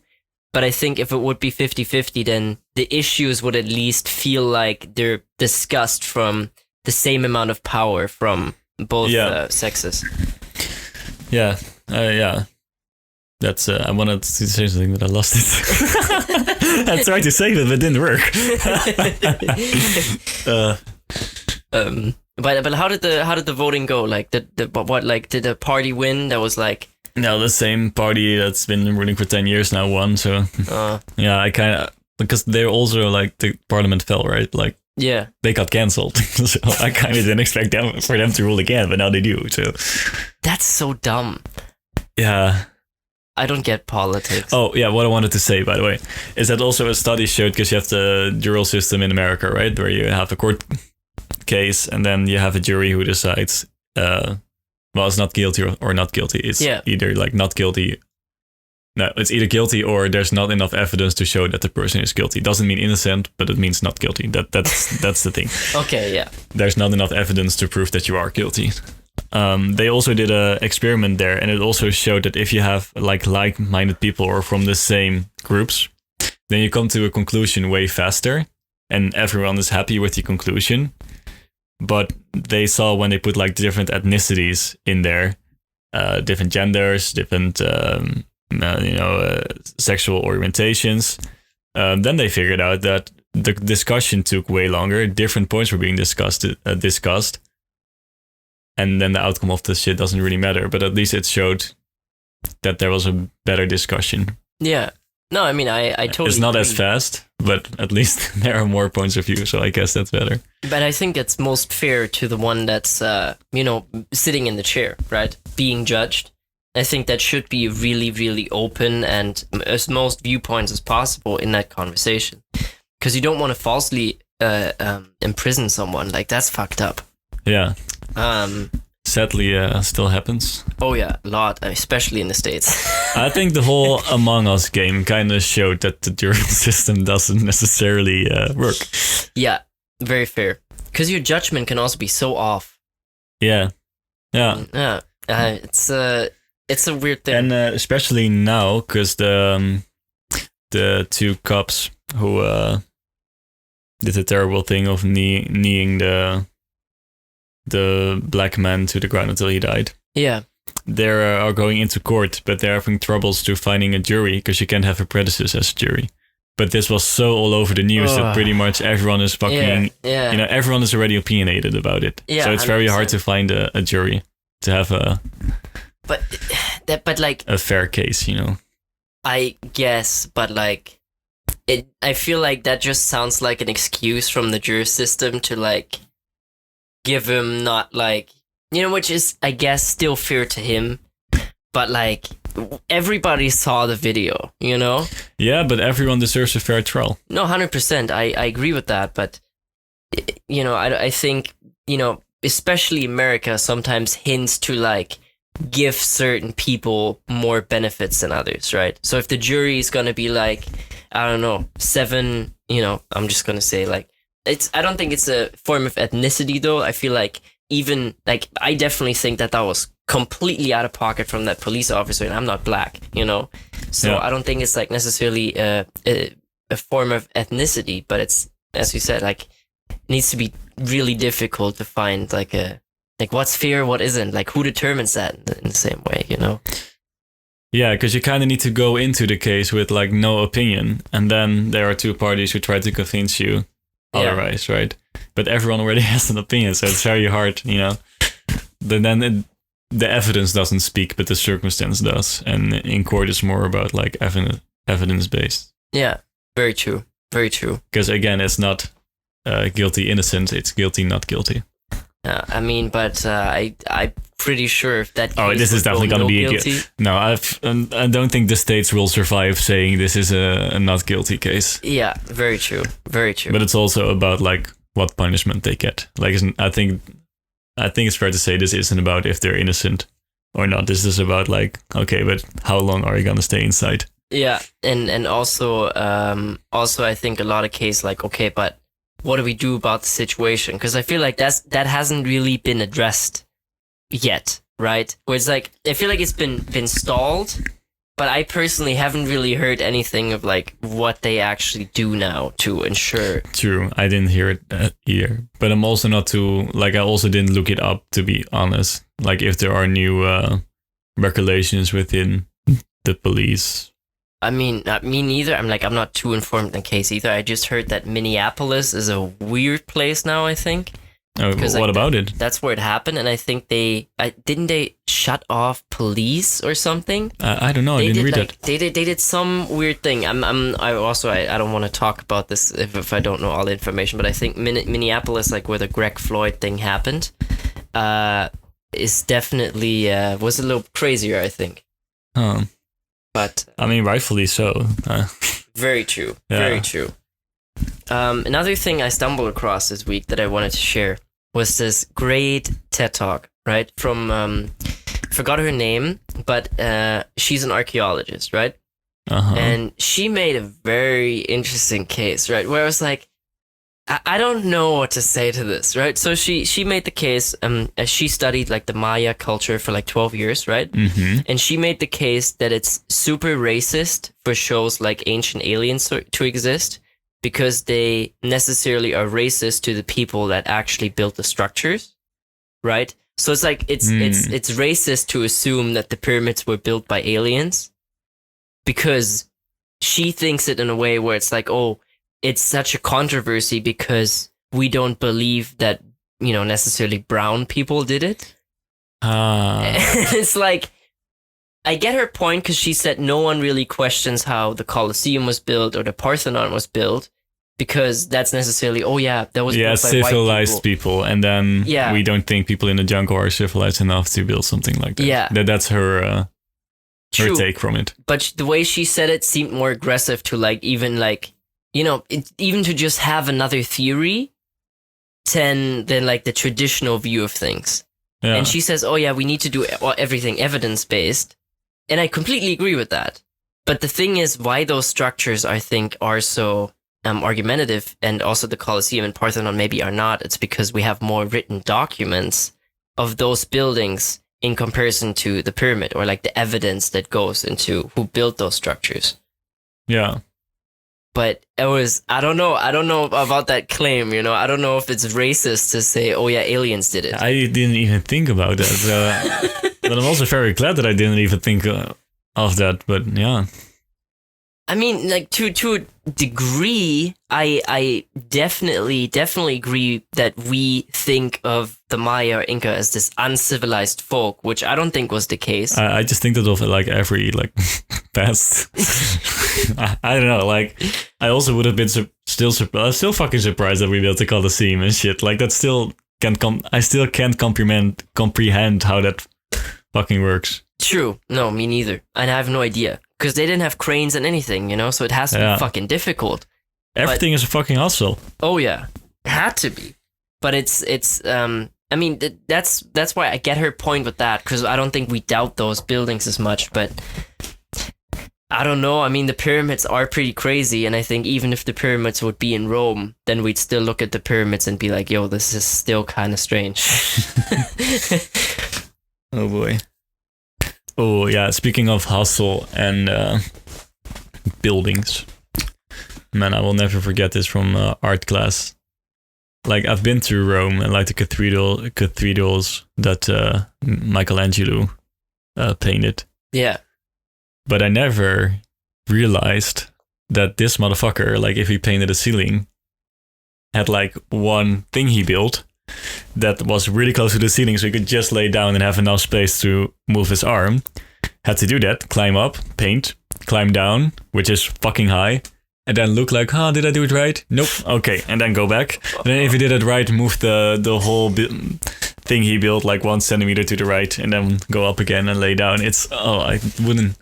Speaker 2: but I think if it would be 50-50, then the issues would at least feel like they're discussed from the same amount of power from both sexes.
Speaker 1: Yeah. That's. I wanted to say something, but I lost it. I tried to save it, but it didn't work.
Speaker 2: But how did the voting go? Like, did the party win? That was like.
Speaker 1: No, the same party that's been ruling for 10 years now won. So yeah, I kind of, because they're also like, the parliament fell, right? Like.
Speaker 2: Yeah,
Speaker 1: they got cancelled, so I kind of didn't expect for them to rule again, but now they do. So
Speaker 2: that's so dumb.
Speaker 1: Yeah,
Speaker 2: I don't get politics.
Speaker 1: Oh yeah, what I wanted to say, by the way, is that also a study showed, because you have the jury system in America, right, where you have a court case and then you have a jury who decides, it's not guilty or not guilty. It's either like not guilty. No, it's either guilty or there's not enough evidence to show that the person is guilty. Doesn't mean innocent, but it means not guilty. That's the thing.
Speaker 2: Okay, yeah.
Speaker 1: There's not enough evidence to prove that you are guilty. They also did an experiment there, and it also showed that if you have like-minded people or from the same groups, then you come to a conclusion way faster, and everyone is happy with the conclusion. But they saw when they put like different ethnicities in there, different genders, different sexual orientations, then they figured out that the discussion took way longer. Different points were being discussed, and then the outcome of this shit doesn't really matter. But at least it showed that there was a better discussion.
Speaker 2: Yeah. No, I mean, I totally.
Speaker 1: It's not
Speaker 2: agree.
Speaker 1: as fast, but at least there are more points of view. So I guess that's better.
Speaker 2: But I think it's most fair to the one that's sitting in the chair, right, being judged. I think that should be really, really open and as most viewpoints as possible in that conversation. Because you don't want to falsely imprison someone. Like, that's fucked up.
Speaker 1: Yeah. sadly still happens.
Speaker 2: Oh yeah, a lot, especially in the States.
Speaker 1: I think the whole Among Us game kind of showed that the jury system doesn't necessarily work.
Speaker 2: Yeah, very fair. Because your judgment can also be so off.
Speaker 1: Yeah.
Speaker 2: It's a weird thing.
Speaker 1: And especially now, because the two cops who did the terrible thing of kneeing the black man to the ground until he died.
Speaker 2: Yeah.
Speaker 1: They are going into court, but they're having troubles to finding a jury because you can't have apprentices as a jury. But this was so all over the news that pretty much everyone is fucking, everyone is already opinionated about it.
Speaker 2: Yeah,
Speaker 1: so it's very hard to find a jury to have
Speaker 2: but like
Speaker 1: a fair case,
Speaker 2: I guess, but like I feel like that just sounds like an excuse from the jury system to like give him not like, which is, I guess, still fair to him, but like everybody saw the video,
Speaker 1: Yeah, but everyone deserves a fair trial.
Speaker 2: No, 100%. I agree with that, but I think, especially America sometimes hints to like give certain people more benefits than others, right? So if the jury is going to be like, I don't know, 7, I'm just going to say like, I don't think it's a form of ethnicity though. I feel like even like, I definitely think that was completely out of pocket from that police officer, and I'm not black, So yeah. I don't think it's like necessarily a form of ethnicity, but it's, as you said, like it needs to be really difficult to find like what's fair, what isn't, like who determines that in the same way,
Speaker 1: Yeah, because you kind of need to go into the case with like no opinion, and then there are two parties who try to convince you otherwise, right? But everyone already has an opinion, so it's very hard, Then the evidence doesn't speak, but the circumstance does, and in court it's more about like evidence based.
Speaker 2: Yeah, very true, very true.
Speaker 1: Because again, it's not guilty innocent; it's guilty not guilty.
Speaker 2: I mean, but I'm pretty sure if that.
Speaker 1: Oh, this is definitely going to be
Speaker 2: guilty.
Speaker 1: No, I don't think the states will survive saying this is a not guilty case.
Speaker 2: Yeah, very true, very true.
Speaker 1: But it's also about like what punishment they get. Like, I think it's fair to say this isn't about if they're innocent or not. This is about like, okay, but how long are you going to stay inside?
Speaker 2: Yeah, and also I think a lot of cases like, okay, but what do we do about the situation? Because I feel like that hasn't really been addressed yet, right? Where it's like, I feel like it's been stalled, but I personally haven't really heard anything of like what they actually do now to ensure.
Speaker 1: True, I didn't hear it either. But I'm also not too, like, I also didn't look it up, to be honest. Like if there are new regulations within the police.
Speaker 2: I mean, me neither. I'm not too informed in the case either. I just heard that Minneapolis is a weird place now, I think.
Speaker 1: Oh, what about it?
Speaker 2: That's where it happened, and I think didn't they shut off police or something?
Speaker 1: I don't know. I didn't read it.
Speaker 2: They did some weird thing. I don't want to talk about this if I don't know all the information, but I think Minneapolis, like where the Greg Floyd thing happened, is definitely was a little crazier, I think. But
Speaker 1: I mean, rightfully so.
Speaker 2: Very true. Yeah. Very true. Another thing I stumbled across this week that I wanted to share was this great TED Talk, right? From, forgot her name, but she's an archeologist, right?
Speaker 1: Uh-huh.
Speaker 2: And she made a very interesting case, right? Where I was like, I don't know what to say to this, right? So she made the case, she studied like the Maya culture for like 12 years, right?
Speaker 1: Mm-hmm.
Speaker 2: And she made the case that it's super racist for shows like Ancient Aliens to exist, because they necessarily are racist to the people that actually built the structures, right? So it's like, it's racist to assume that the pyramids were built by aliens, because she thinks it in a way where it's like, oh, it's such a controversy because we don't believe that, necessarily brown people did it. It's like, I get her point, because she said no one really questions how the Colosseum was built or the Parthenon was built, because that's necessarily, that was built by
Speaker 1: civilized
Speaker 2: white
Speaker 1: people, and then we don't think people in the jungle are civilized enough to build something like that. Yeah, that's her take from it. But
Speaker 2: the way she said it seemed more aggressive to like even like, even to just have another theory than like the traditional view of things.
Speaker 1: Yeah.
Speaker 2: And she says, oh yeah, we need to do everything evidence-based. And I completely agree with that. But the thing is, why those structures, I think, are so argumentative, and also the Colosseum and Parthenon maybe are not, it's because we have more written documents of those buildings in comparison to the pyramid, or like the evidence that goes into who built those structures.
Speaker 1: Yeah.
Speaker 2: But I don't know about that claim, you know. I don't know if it's racist to say, oh yeah, aliens did it.
Speaker 1: I didn't even think about that. But I'm also very glad that I didn't even think of that. But yeah.
Speaker 2: I mean, like to a degree, I definitely agree that we think of the Maya or Inca as this uncivilized folk, which I don't think was the case.
Speaker 1: I just think that of like every like past. I don't know. Like I also would have been still fucking surprised that we built the Colosseum and shit. Like that still can't I still can't comprehend how that fucking works.
Speaker 2: True. No, me neither. And I have no idea. Because they didn't have cranes and anything, you know, so it has to be fucking difficult.
Speaker 1: Everything is a fucking hustle.
Speaker 2: Oh yeah, it had to be. But it's I mean, that's why I get her point with that, because I don't think we doubt those buildings as much. But I don't know. I mean, the pyramids are pretty crazy, and I think even if the pyramids would be in Rome, then we'd still look at the pyramids and be like, "Yo, this is still kind of strange."
Speaker 1: Oh boy. Oh yeah, speaking of hustle and buildings, man, I will never forget this from art class. Like I've been to Rome and like the cathedrals that Michelangelo painted.
Speaker 2: Yeah.
Speaker 1: But I never realized that this motherfucker, like if he painted a ceiling, had like one thing he built that was really close to the ceiling, so he could just lay down and have enough space to move his arm. Had to do that, climb up, paint, climb down, which is fucking high, and then look like, did I do it right? Nope. Okay, and then go back. And then if he did it right, move the whole thing he built like 1 centimeter to the right, and then go up again and lay down. It's, I wouldn't,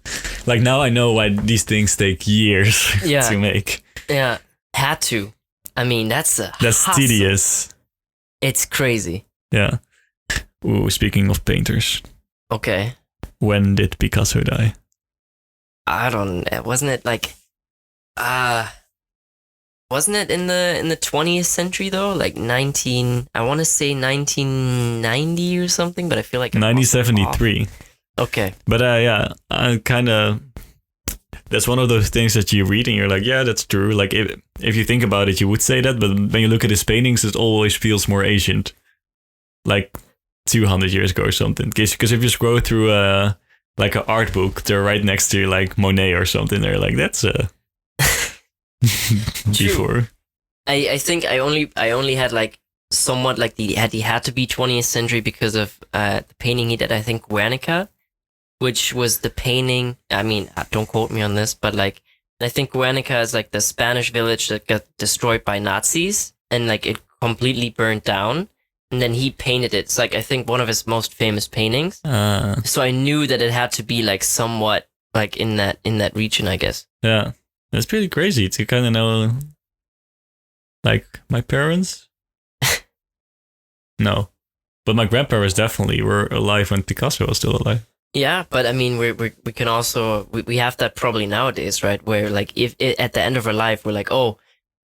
Speaker 1: like now I know why these things take years to make.
Speaker 2: Yeah, had to. I mean, that's hustle.
Speaker 1: Tedious.
Speaker 2: It's crazy.
Speaker 1: Yeah. Ooh, speaking of painters.
Speaker 2: Okay.
Speaker 1: When did Picasso die?
Speaker 2: I don't know. Wasn't it like wasn't it in the 20th century though? Like I want to say 1990 or something, but I feel like
Speaker 1: 1973.
Speaker 2: Okay.
Speaker 1: But yeah, I kind of, that's one of those things that you read and you're like, yeah, that's true. Like if you think about it, you would say that, but when you look at his paintings, it always feels more ancient, like 200 years ago or something. Because if you scroll through like an art book, they're right next to like Monet or something. They're like, that's before.
Speaker 2: I think I only had like somewhat like he had to be 20th century because of the painting he did. I think Guernica, which was the painting. I mean, don't quote me on this, but like I think Guernica is like the Spanish village that got destroyed by Nazis and like it completely burned down. And then he painted it. It's like I think one of his most famous paintings. So I knew that it had to be like somewhat like in that region, I guess.
Speaker 1: Yeah, that's pretty crazy to kind of know. Like my parents, no, but my grandparents definitely were alive when Picasso was still alive.
Speaker 2: Yeah, but I mean, we can also we have that probably nowadays, right? Where like if at the end of our life we're like, oh,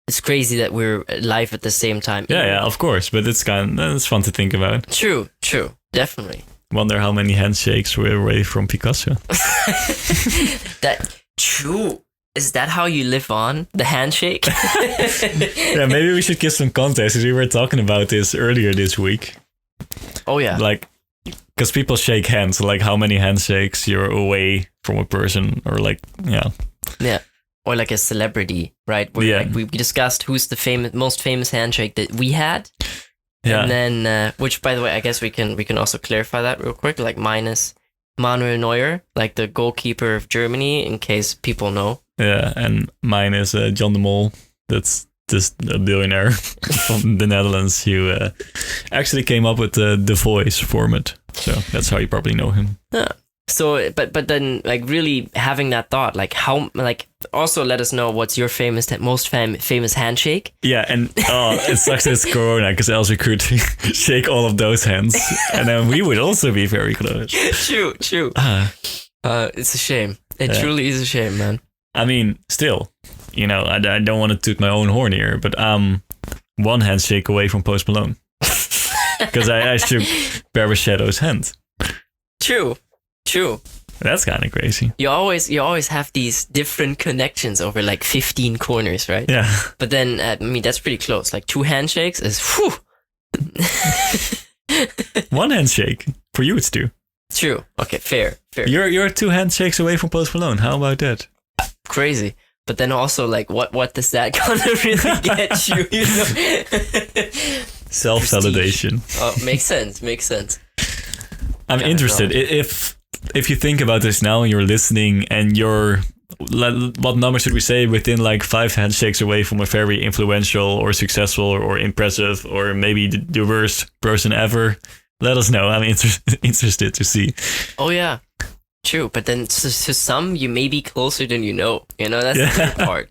Speaker 2: it's crazy that we're alive at the same time.
Speaker 1: Yeah, of course, but it's fun to think about.
Speaker 2: True, definitely.
Speaker 1: Wonder how many handshakes were away from Picasso.
Speaker 2: That true. Is that how you live on? The handshake?
Speaker 1: Yeah, maybe we should give some context, because we were talking about this earlier this week.
Speaker 2: Oh yeah.
Speaker 1: Like, because people shake hands, like how many handshakes you're away from a person, or like, yeah.
Speaker 2: Yeah. Or like a celebrity, right? Where like we discussed who's the most famous handshake that we had. Yeah. And then, which by the way, I guess we can also clarify that real quick. Like mine is Manuel Neuer, like the goalkeeper of Germany, in case people know.
Speaker 1: Yeah, and mine is John de Mol. That's just a billionaire from the Netherlands who actually came up with the Voice format. So that's how you probably know him.
Speaker 2: Yeah. So, but then like really having that thought, like how, like also let us know what's your most famous handshake.
Speaker 1: Yeah, and it sucks that it's Corona, because else we could shake all of those hands, and then we would also be very close.
Speaker 2: True. It's a shame. It truly is a shame, man.
Speaker 1: I mean, still, you know, I don't want to toot my own horn here, but I'm one handshake away from Post Malone, because I shook Barry Shadow's hand.
Speaker 2: True.
Speaker 1: That's kind of crazy.
Speaker 2: You always have these different connections over like 15 corners, right?
Speaker 1: Yeah.
Speaker 2: But then, I mean, that's pretty close. Like 2 handshakes is whew.
Speaker 1: One handshake. For you, it's 2.
Speaker 2: True. Okay, fair.
Speaker 1: You're 2 handshakes away from Post Malone. How about that?
Speaker 2: Crazy. But then also, like, what does that gonna really get you? You know?
Speaker 1: Self-validation.
Speaker 2: Oh, makes sense.
Speaker 1: I'm interested. If you think about this now and you're listening and you're, what number should we say, within like 5 handshakes away from a very influential or successful or impressive or maybe the worst person ever, let us know. I'm interested to see.
Speaker 2: Oh yeah, true. But then to some, you may be closer than you know. You know, that's the weird part.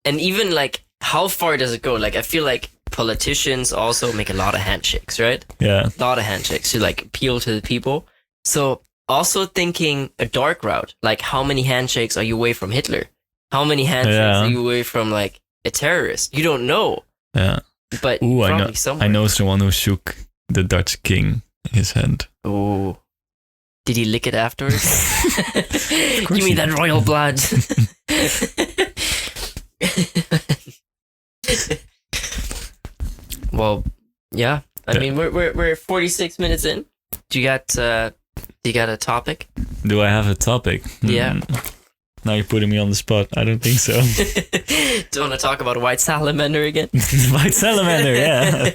Speaker 2: And even like, how far does it go? Like, I feel like politicians also make a lot of handshakes, right?
Speaker 1: Yeah.
Speaker 2: A lot of handshakes to like appeal to the people. So also thinking a dark route, like how many handshakes are you away from Hitler? How many handshakes are you away from like a terrorist? You don't know.
Speaker 1: Yeah.
Speaker 2: But
Speaker 1: I know someone who shook the Dutch king his hand.
Speaker 2: Oh. Did he lick it afterwards? Give me that royal blood. Well, yeah. I mean, we're 46 minutes in. Do you got a topic?
Speaker 1: Do I have a topic?
Speaker 2: Yeah.
Speaker 1: Now you're putting me on the spot. I don't think so.
Speaker 2: Do you want to talk about white salamander again?
Speaker 1: White salamander, yeah.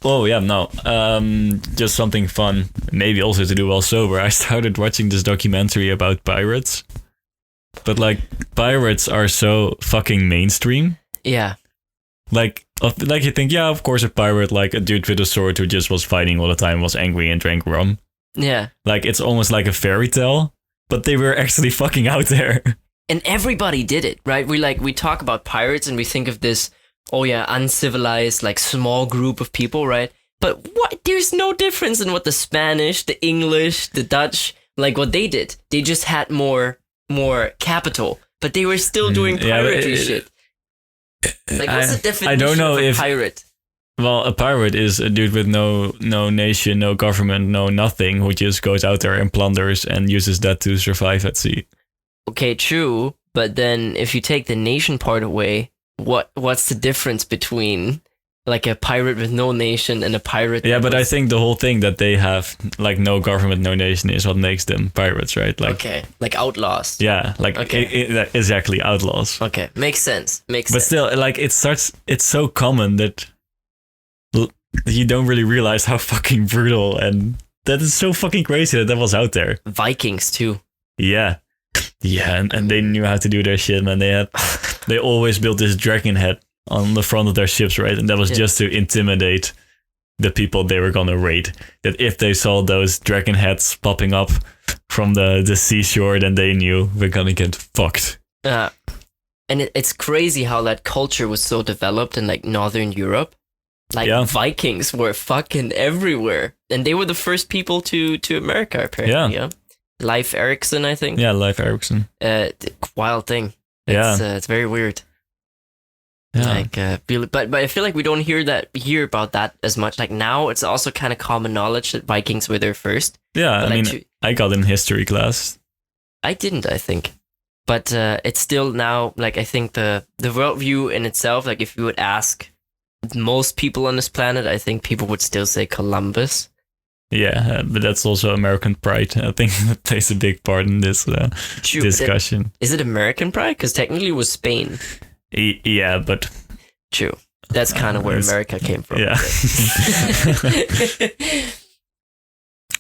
Speaker 1: Oh yeah, no. Just something fun. Maybe also to do while sober. I started watching this documentary about pirates. But like, pirates are so fucking mainstream.
Speaker 2: Yeah.
Speaker 1: Like you think, yeah, of course a pirate, like a dude with a sword who just was fighting all the time, was angry and drank rum.
Speaker 2: Yeah.
Speaker 1: Like, it's almost like a fairy tale, but they were actually fucking out there.
Speaker 2: And everybody did it, right? We talk about pirates and we think of this, oh yeah, uncivilized, like small group of people, right? But what? There's no difference in what the Spanish, the English, the Dutch, like what they did. They just had more capital, but they were still doing piratey shit. Like, what's the definition
Speaker 1: I don't know
Speaker 2: of a pirate?
Speaker 1: Well, a pirate is a dude with no nation, no government, no nothing, who just goes out there and plunders and uses that to survive at sea.
Speaker 2: Okay, true. But then if you take the nation part away, what's the difference between like a pirate with no nation and a pirate?
Speaker 1: Yeah, but I think the whole thing that they have like no government, no nation is what makes them pirates, right? Like,
Speaker 2: okay, like outlaws.
Speaker 1: Yeah, like exactly, outlaws.
Speaker 2: Okay, makes sense.
Speaker 1: But still, like it's so common that you don't really realize how fucking brutal, and that is so fucking crazy that was out there.
Speaker 2: Vikings too.
Speaker 1: Yeah, and they knew how to do their shit, man. They always built this dragon head on the front of their ships, right? And that was just to intimidate the people they were gonna raid. That if they saw those dragon heads popping up from the seashore, then they knew we're gonna get fucked.
Speaker 2: And it's crazy how that culture was so developed in like Northern Europe. Like Vikings were fucking everywhere, and they were the first people to America apparently. Yeah. Leif Erikson, I think.
Speaker 1: Yeah, Leif Erikson.
Speaker 2: Wild thing. It's very weird.
Speaker 1: Yeah.
Speaker 2: Like, but I feel like we don't hear about that as much. Like now, it's also kind of common knowledge that Vikings were there first.
Speaker 1: Yeah, but I mean, I got in history class.
Speaker 2: I didn't, I think, but it's still now. Like I think the worldview in itself. Like if you would ask most people on this planet, I think people would still say Columbus.
Speaker 1: Yeah, but that's also American pride. I think that plays a big part in this discussion.
Speaker 2: Is it American pride? Because technically it was Spain.
Speaker 1: Yeah, but...
Speaker 2: True. That's kind of where America came from.
Speaker 1: Yeah.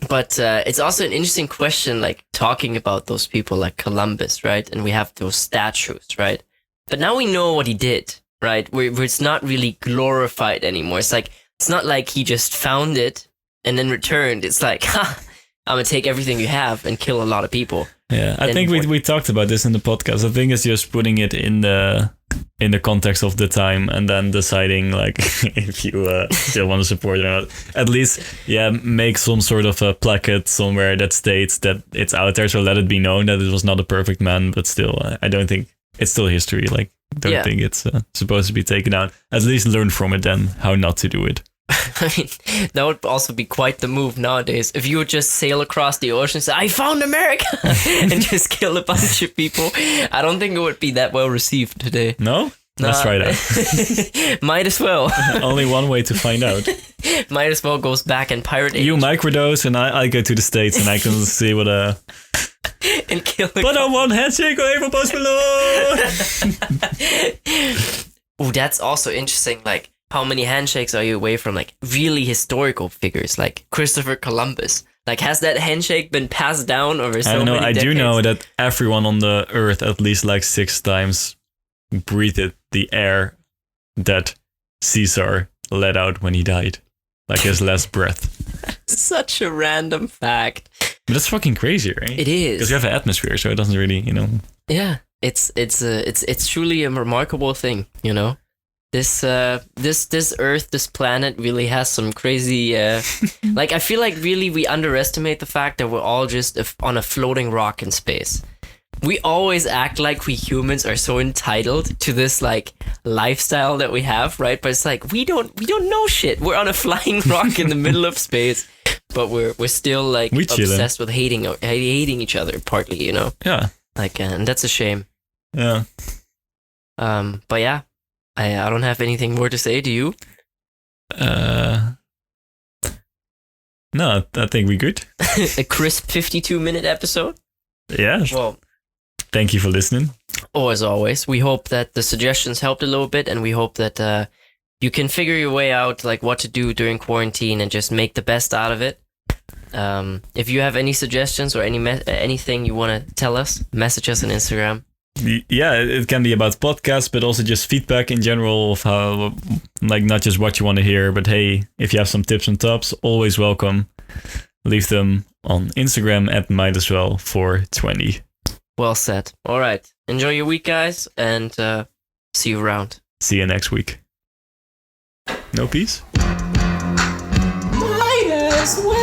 Speaker 2: But it's also an interesting question, like talking about those people like Columbus, right? And we have those statues, right? But now we know what he did, right? Where it's not really glorified anymore. It's not like he just found it and then returned. It's like, I'm gonna take everything you have and kill a lot of people.
Speaker 1: Yeah, I think we talked about this in the podcast. I think it's just putting it in the context of the time and then deciding like if you still want to support it or not. At least, make some sort of a placard somewhere that states that it's out there. So let it be known that it was not a perfect man, but still, I don't think it's still history. Like, don't think it's supposed to be taken out. At least learn from it then how not to do it.
Speaker 2: I mean, that would also be quite the move nowadays. If you would just sail across the ocean and say, I found America, and just kill a bunch of people, I don't think it would be that well received today.
Speaker 1: No? Let's try that.
Speaker 2: Might as well.
Speaker 1: Only one way to find out.
Speaker 2: Might as well goes back and pirate age.
Speaker 1: You microdose and I go to the States and I can see what
Speaker 2: and kill a
Speaker 1: But I want handshake away from Post Malone!
Speaker 2: Oh, that's also interesting. Like, how many handshakes are you away from like really historical figures like Christopher Columbus? Like, has that handshake been passed down over so
Speaker 1: I don't know.
Speaker 2: many
Speaker 1: I
Speaker 2: decades?
Speaker 1: do know that everyone on the earth at least like 6 times breathed the air that Caesar let out when he died. Like his last breath.
Speaker 2: Such a random fact.
Speaker 1: But that's fucking crazy, right?
Speaker 2: It is.
Speaker 1: Because you have an atmosphere, so it doesn't really,
Speaker 2: Yeah, it's truly a remarkable thing, you know. This Earth, this planet really has some crazy. Like, I feel like really we underestimate the fact that we're all just on a floating rock in space. We always act like we humans are so entitled to this like lifestyle that we have, right? But it's like we don't know shit. We're on a flying rock in the middle of space, but we're still like obsessed with hating each other, partly, you know.
Speaker 1: Yeah.
Speaker 2: Like, and that's a shame.
Speaker 1: Yeah.
Speaker 2: But yeah. I don't have anything more to say. Do you?
Speaker 1: No, I think we're good.
Speaker 2: A crisp 52-minute episode?
Speaker 1: Yeah.
Speaker 2: Well,
Speaker 1: thank you for listening.
Speaker 2: As always, we hope that the suggestions helped a little bit, and we hope that you can figure your way out, like what to do during quarantine, and just make the best out of it. If you have any suggestions or anything you want to tell us, message us on Instagram.
Speaker 1: Yeah, it can be about podcasts, but also just feedback in general of how, like, not just what you want to hear, but hey, if you have some tips and tops, always welcome. Leave them on Instagram at mightaswell420.
Speaker 2: Well said. All right. Enjoy your week, guys, and see you around.
Speaker 1: See you next week. No peace?
Speaker 2: Might as well.